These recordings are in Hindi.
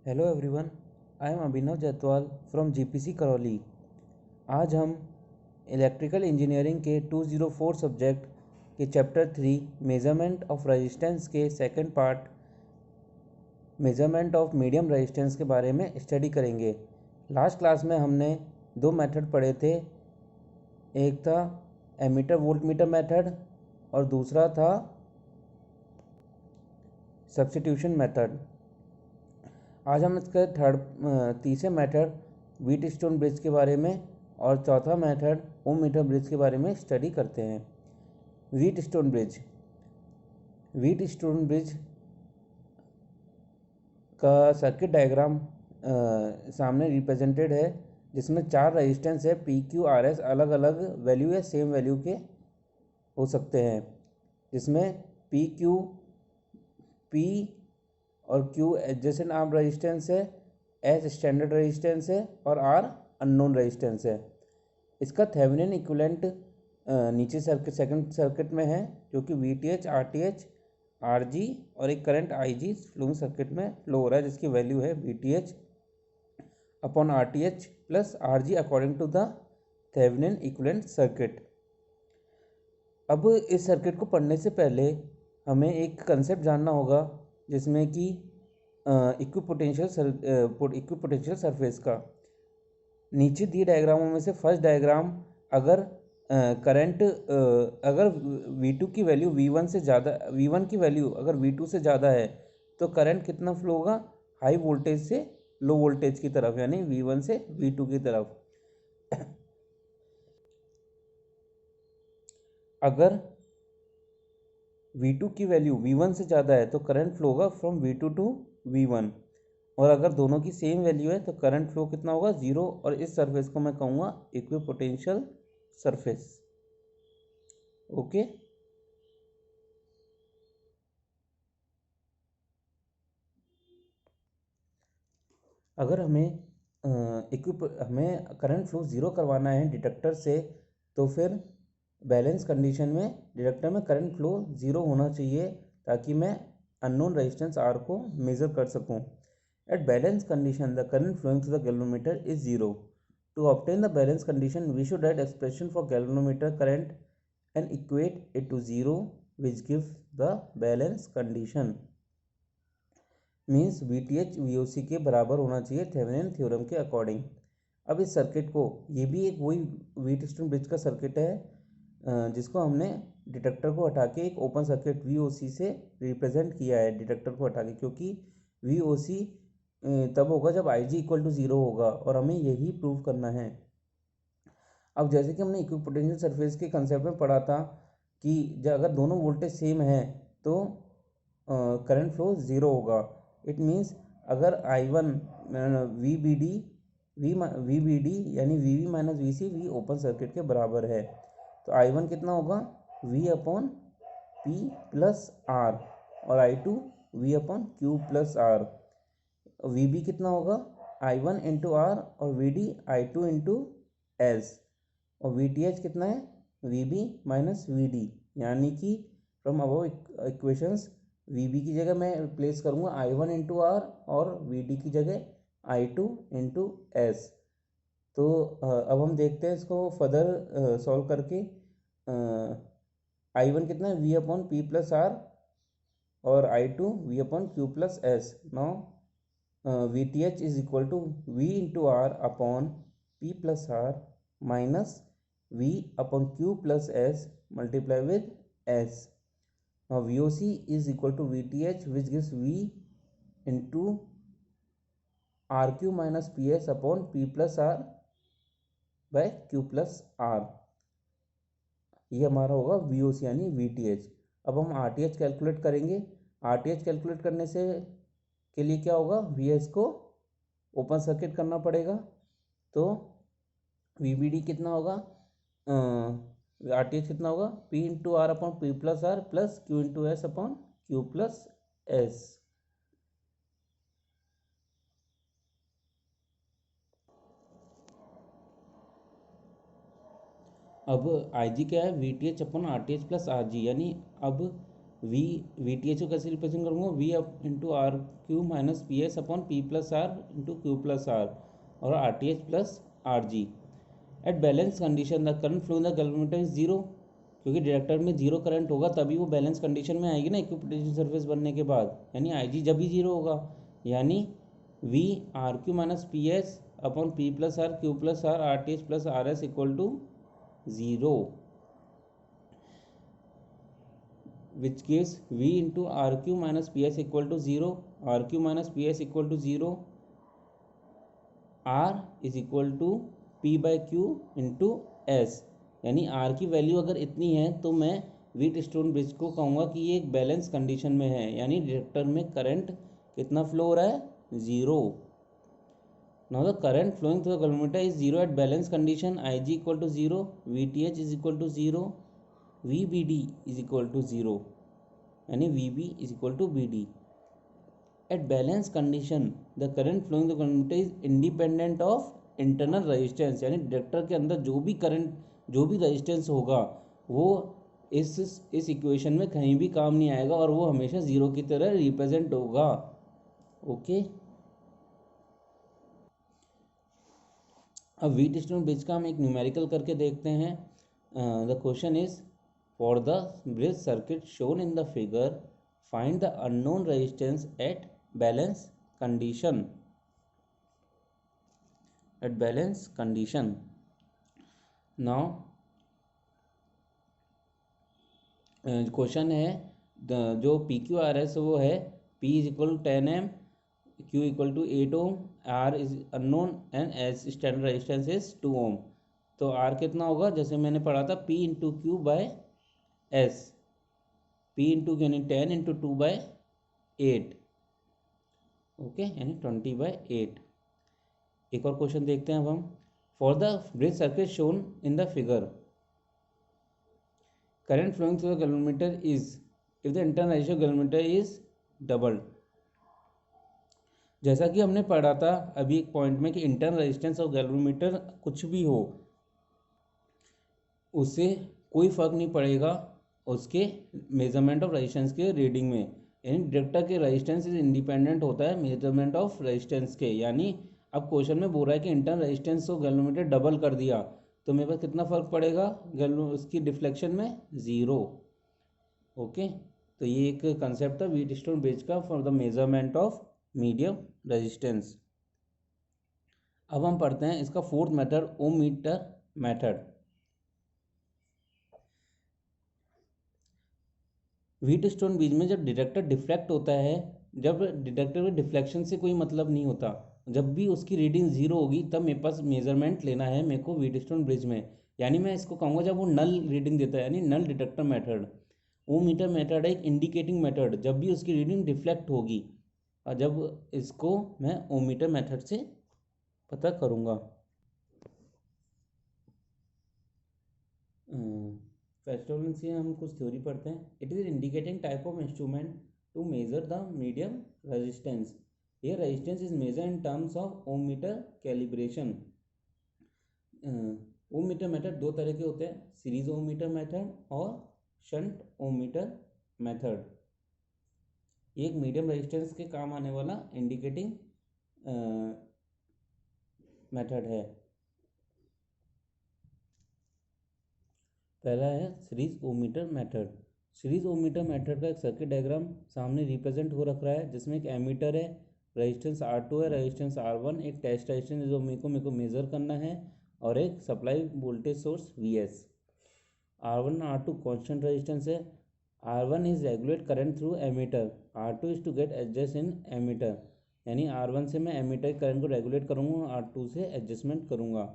Hello everyone, I am Abhinav Jaitwal from GPC Karauli. आज हम इलेक्ट्रिकल इंजीनियरिंग के 204 सब्जेक्ट के चैप्टर 3 मेजरमेंट ऑफ रेजिस्टेंस के second part measurement of medium resistance के बारे में स्टडी करेंगे। लास्ट क्लास में हमने दो मेथड पढ़े थे। एक था एमीटर वोल्टमीटर मेथड और दूसरा था सब्स्टिट्यूशन मेथड। आज हम इसके तीसरे मेथड व्हीटस्टोन ब्रिज के बारे में और चौथा मेथड ओम मीटर ब्रिज के बारे में स्टडी करते हैं। व्हीटस्टोन ब्रिज का सर्किट डायग्राम सामने रिप्रेजेंटेड है, जिसमें चार रेजिस्टेंस है पी क्यू आर एस, अलग अलग वैल्यू या सेम वैल्यू के हो सकते हैं, जिसमें पी क्यू पी और Q एडजेसेंट आर्म रेजिस्टेंस है, S स्टैंडर्ड रेजिस्टेंस है और R अननोन रेजिस्टेंस है। इसका थेवेनिन इक्विवेलेंट नीचे सेकंड सर्किट में है, जो कि VTH, RTH, RG और एक करंट IG फ्लोइंग सर्किट में फ्लो हो रहा है, जिसकी वैल्यू है VTH upon RTH plus RG according to the Thevenin equivalent circuit. अब इस सर्किट को पढ़ने से पहले हमें एक कंसेप्ट जानना होगा, जिसमें कि इक्विपोटेंशियल सरफेस का। नीचे दिए डायग्रामों में से फर्स्ट डायग्राम, अगर करंट अगर V2 की वैल्यू V1 से ज़्यादा, V1 की वैल्यू अगर V2 से ज़्यादा है तो करंट कितना फ्लो होगा? हाई वोल्टेज से लो वोल्टेज की तरफ, यानी V1 से V2 की तरफ। अगर V2 की वैल्यू V1 से ज़्यादा है तो करंट फ्लो होगा फ्रॉम V2 टू V1, और अगर दोनों की सेम वैल्यू है तो करंट फ्लो कितना होगा? ज़ीरो। और इस सरफेस को मैं कहूँगा इक्विपोटेंशियल सरफेस। ओके, अगर हमें करंट फ्लो ज़ीरो करवाना है डिटेक्टर से, तो फिर बैलेंस कंडीशन में डिटेक्टर में करंट फ्लो ज़ीरो होना चाहिए, ताकि मैं अननोन रेजिस्टेंस R को मेज़र कर सकूं। At balance condition, the current flowing through the galvanometer is zero. To obtain the balance condition, we should write expression for galvanometer current and equate it to zero, which gives the balance condition. Means VTH VOC के बराबर होना चाहिए थेवेनिन थ्योरम के अकॉर्डिंग। अब इस सर्किट को, ये भी एक वही व्हीटस्टोन ब्रिज का सर्किट है, जिसको हमने डिटेक्टर को हटा के एक ओपन सर्किट VOC से रिप्रेजेंट किया है, डिटेक्टर को हटा के, क्योंकि VOC तब होगा जब IG इक्वल टू ज़ीरो होगा, और हमें यही प्रूव करना है। अब जैसे कि हमने इक्विपोटेंशियल सरफेस के कंसेप्ट में पढ़ा था कि अगर दोनों वोल्टेज सेम है तो करंट फ्लो ज़ीरो होगा। इट मीन्स अगर I1 VBD यानी VB minus VC V open circuit के बराबर है, तो I1 कितना होगा? V upon P plus R, और I2 V upon Q plus R। VB कितना होगा? I1 इंटू R, और VD I2 इंटू S, और VTH कितना है? VB माइनस VD, यानी कि फ्रॉम अबव इक्वेशंस VB की जगह मैं रिप्लेस करूँगा I1 इंटू R और VD की जगह I2 इंटू S। तो अब हम देखते हैं इसको फर्दर सॉल्व करके। I1 कितना है? V upon P plus R, और I2 V upon Q plus S। Now VTH is equal to V into R upon P plus R minus V upon Q plus S multiply with S. Now VOC is equal to VTH, which gives V into RQ minus PS upon P plus R by Q plus R. ये हमारा होगा VOC यानी VTH। अब हम RTH कैलकुलेट करेंगे। RTH कैलकुलेट करने से के लिए क्या होगा? VS को ओपन सर्किट करना पड़ेगा, तो VBD कितना होगा? RTH कितना होगा? P into R upon P plus R plus Q into S upon Q plus S। अब IG क्या है? VTH upon RTH plus RG, यानी अब वी टी एच को कैसे रिप्रेजेंट करूँगा, V up into R Q minus P S upon P plus R into Q plus R और R T H plus R G. At balance condition the current flow in the calculator is zero, क्योंकि डिटेक्टर में जीरो करंट होगा तभी वो बैलेंस कंडीशन में आएगी ना इक्विपोटेंशियल सरफेस बनने के बाद, यानी आई जी जब भी जीरो होगा, यानी V R Q minus P S upon P plus R Q plus R R T H plus R S equal to zero, which gives v into rq minus ps equal to 0, rq minus ps equal to 0, r is equal to p by q into s। यानी r की वैल्यू अगर इतनी है तो मैं व्हीट स्टोन ब्रिज को कहूँगा कि ये एक बैलेंस कंडीशन में है, यानी डिटेक्टर में करंट कितना फ्लो हो रहा है, zero. Now the current flowing through the calculator is zero at balance condition, I G equal to zero, V T H is equal to zero, V B D is equal to zero, यानी V B is equal to B D. At balance condition the current flowing the calculator is independent of internal resistance, यानी डिटेक्टर के अंदर जो भी करंट जो भी रेजिस्टेंस होगा वो इस इक्वेशन में कहीं भी काम नहीं आएगा और वो हमेशा ज़ीरो की तरह रिप्रेजेंट होगा। ओके, अब व्हीट स्टोन ब्रिज का हम एक न्यूमेरिकल करके देखते हैं। The question is for the bridge circuit shown in the figure find the unknown resistance at balance condition. At balance condition now question है जो पी क्यू आर एस वो है P is equal to 10 m, Q equal to 8 ohm, R is unknown and S standard resistance is 2 ohm. तो R कितना होगा, जैसे मैंने पढ़ा था P into Q by S, P into Q यानी 10 इंटू 2 बाय 8, ओके, यानी 20/8। एक और क्वेश्चन देखते हैं अब हम। For the bridge circuit shown in the figure current flowing through the galvanometer is if the internal resistance of galvanometer is doubled। जैसा कि हमने पढ़ा था अभी एक पॉइंट में कि इंटरनल रेजिस्टेंस ऑफ गैल्वेनोमीटर कुछ भी हो उससे कोई फर्क नहीं पड़ेगा उसके मेजरमेंट ऑफ रेजिस्टेंस के रीडिंग में, यानी डिटेक्टर के रेजिस्टेंस इज इंडिपेंडेंट होता है मेजरमेंट ऑफ रेजिस्टेंस के। यानी अब क्वेश्चन में बोल रहा है कि internal resistance of galvanometer double कर दिया तो मेरे पास कितना फ़र्क पड़ेगा उसकी डिफ्लेक्शन में, ज़ीरो। ओके, तो ये एक कंसेप्ट था व्हीट स्टोन ब्रिज का for the measurement of medium resistance. अब हम पढ़ते हैं इसका fourth method, ohmmeter method. Wheatstone bridge में जब डिटेक्टर डिफ्लेक्ट होता है, जब डिटेक्टर में डिफ्लेक्शन से कोई मतलब नहीं होता, जब भी उसकी रीडिंग ज़ीरो होगी तब मेरे पास मेजरमेंट लेना है मेरे को व्हीट स्टोन ब्रिज में, यानी मैं इसको कहूँगा जब वो नल रीडिंग देता है, यानी नल detector method. Ohmmeter method है एक इंडिकेटिंग मेथड जब भी उसकी रीडिंग डिफ्लेक्ट होगी, और जब इसको मैं ओम मीटर मेथड से पता करूँगा। फर्स्ट ऑफ ऑल से हम कुछ थ्योरी पढ़ते हैं। It is indicating type of instrument to measure the medium resistance. ये resistance is measure in terms of ohmmeter calibration. Ohmmeter method दो तरह के होते हैं, सीरीज ओम मीटर मेथड और शंट ओम मीटर मेथड। एक मीडियम रेजिस्टेंस के काम आने वाला इंडिकेटिंग मेथड है। पहला है series ohmmeter method. Series ohmmeter method का एक सर्किट डायग्राम सामने रिप्रेजेंट हो रखा है जिसमें एक एमीटर है, रेजिस्टेंस R2 है, रेजिस्टेंस R1, एक टेस्ट रेजिस्टेंस जो मेरे को मेज़र करना है, और एक supply voltage source Vs। R1 R2 constant resistance है, R1 is regulate current through ammeter, R2 is to get adjust in ammeter, यानी R1 से मैं एमीटर करंट को रेगुलेट करूँगा, R2 से एडजस्टमेंट करूँगा।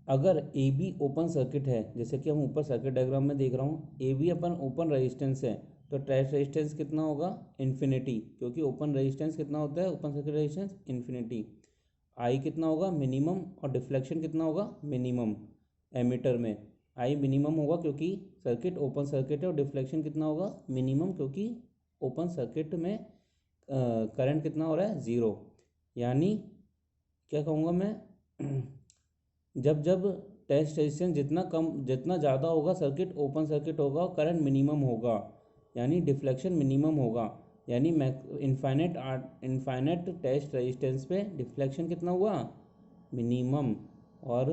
अगर ए बी ओपन सर्किट है, जैसे कि हम ऊपर सर्किट डायग्राम में देख रहा हूँ, A B upon open resistance है तो टेस्ट रेजिस्टेंस कितना होगा, इन्फिनिटी, क्योंकि ओपन रेजिस्टेंस कितना होता है, ओपन सर्किट रेजिस्टेंस इन्फिनिटी। आई कितना होगा, मिनिमम, और डिफ्लेक्शन कितना होगा, मिनिमम। एमीटर में आई मिनिमम होगा क्योंकि सर्किट ओपन सर्किट है, और डिफ्लेक्शन कितना होगा, मिनिमम, क्योंकि ओपन सर्किट में करंट कितना हो रहा है, ज़ीरो। यानी क्या कहूँगा मैं जब जब टेस्ट रेजिस्टेंस जितना ज़्यादा होगा सर्किट ओपन सर्किट होगा और करंट मिनिमम होगा, यानी डिफ्लेक्शन मिनिमम होगा। यानी इनफाइनेट टेस्ट रेजिस्टेंस पे डिफ्लेक्शन कितना हुआ, मिनिमम, और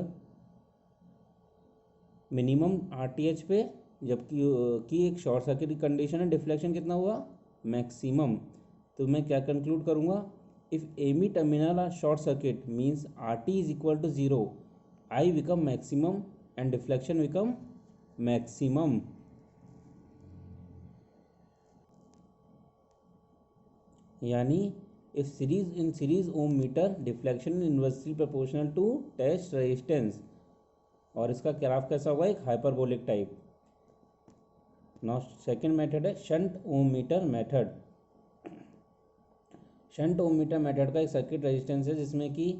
मिनिमम RTH पे, जबकि एक शॉर्ट सर्किट की कंडीशन है, डिफ्लेक्शन कितना हुआ, मैक्सिमम। तो मैं क्या कंक्लूड करूँगा, if A B terminal are short circuit means RT is equal to 0, I become maximum and deflection become maximum। यानी if series ohmmeter deflection inversely proportional to test resistance, और इसका ग्राफ कैसा होगा, एक hyperbolic type. Now second method है shunt ohmmeter method. Shunt ohmmeter method का एक सर्किट रेजिस्टेंस है जिसमें कि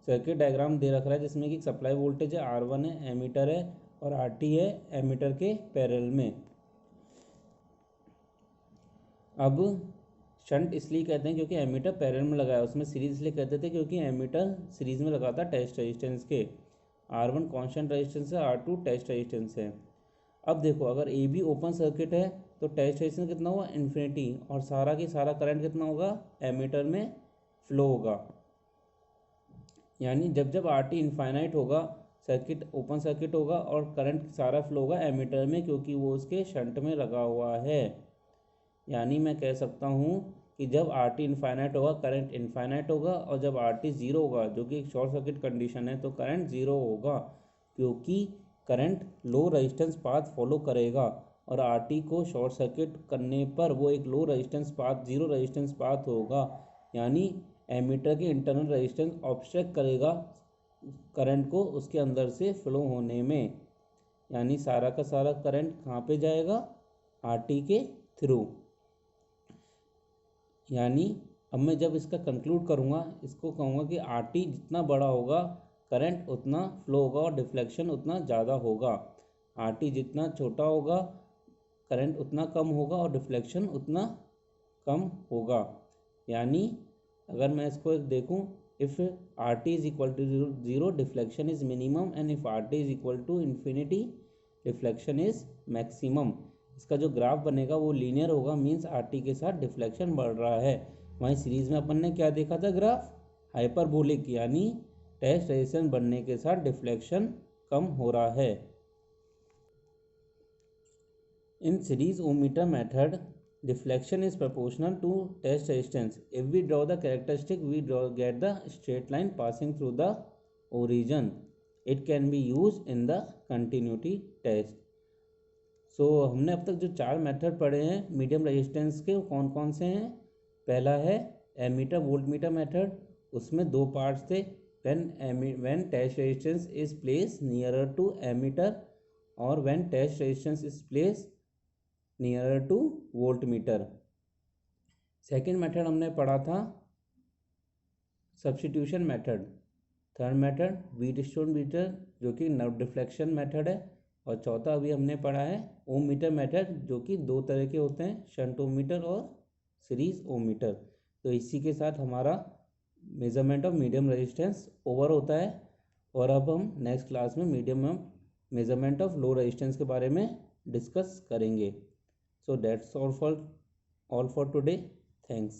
सर्किट डायग्राम दे रखा है, जिसमें कि सप्लाई वोल्टेज है R1 है, एमीटर है, और RT है एमीटर के पैरेलल में। अब शंट इसलिए कहते हैं क्योंकि एमीटर पैरेलल में लगाया, उसमें सीरीज इसलिए कहते थे क्योंकि एमीटर सीरीज में लगा था टेस्ट रेजिस्टेंस के। R1 कांस्टेंट रेजिस्टेंस है, R2 टेस्ट रेजिस्टेंस है। अब देखो, अगर ए बी ओपन सर्किट है तो टेस्ट रेजिस्टेंस कितना होगा, इन्फिनिटी, और सारा की सारा करंट कितना होगा, एमीटर में फ्लो होगा। यानी जब जब RT इनफाइनाइट होगा, सर्किट ओपन सर्किट होगा और करंट सारा फ्लो होगा एमीटर में, क्योंकि वो उसके शंट में लगा हुआ है। यानी मैं कह सकता हूँ कि जब RT इनफाइनाइट होगा करंट इनफाइनाइट होगा, और जब RT ज़ीरो होगा, जो कि एक शॉर्ट सर्किट कंडीशन है, तो करंट ज़ीरो होगा, क्योंकि current low resistance path follow करेगा, और RT को शॉर्ट सर्किट करने पर वो एक low resistance path, zero resistance path होगा। यानी एमीटर के इंटरनल रेजिस्टेंस ऑब्स्ट्रक्ट करेगा करंट को उसके अंदर से फ्लो होने में। यानी सारा का सारा करंट कहाँ पे जाएगा, RT के थ्रू। यानी अब मैं जब इसका कंक्लूड करूँगा, इसको कहूँगा कि RT जितना बड़ा होगा करंट उतना फ्लो होगा और डिफ्लेक्शन उतना ज़्यादा होगा। RT जितना छोटा होगा करंट उतना कम होगा और डिफ्लेक्शन उतना कम होगा। यानी अगर मैं इसको एक देखूँ, if RT is equal to zero deflection is minimum, and if RT is equal to infinity deflection is maximum. इसका जो ग्राफ बनेगा वो लीनियर होगा, मीन्स RT के साथ डिफ्लेक्शन बढ़ रहा है। वहीं सीरीज में अपन ने क्या देखा था ग्राफ, हाइपरबोलिक, यानी टेस्ट रेजिस्टेंस बढ़ने के साथ डिफ्लेक्शन कम हो रहा है। In series ohmmeter method deflection is proportional to test resistance. If we draw the characteristic, we get the straight line passing through the origin. It can be used in the continuity test. So हमने अब तक जो चार मेथड पढ़े हैं मीडियम रेजिस्टेंस के, वो कौन कौन से हैं। पहला है एमीटर वोल्ट मीटर मेथड, उसमें दो पार्ट्स थे, when test resistance is placed nearer to emitter और when test resistance is placed nearer to voltmeter. Second method हमने पढ़ा था substitution method. Third method Wheatstone meter, जो कि डिफ्लेक्शन मेथड है। और चौथा अभी हमने पढ़ा है ओम मीटर मेथड, जो कि दो तरह के होते हैं, शंट ओम मीटर और सीरीज ओम मीटर। तो इसी के साथ हमारा measurement of medium resistance over होता है, और अब हम नेक्स्ट क्लास में medium measurement of low resistance के बारे में डिस्कस करेंगे। So that's all for today. Thanks.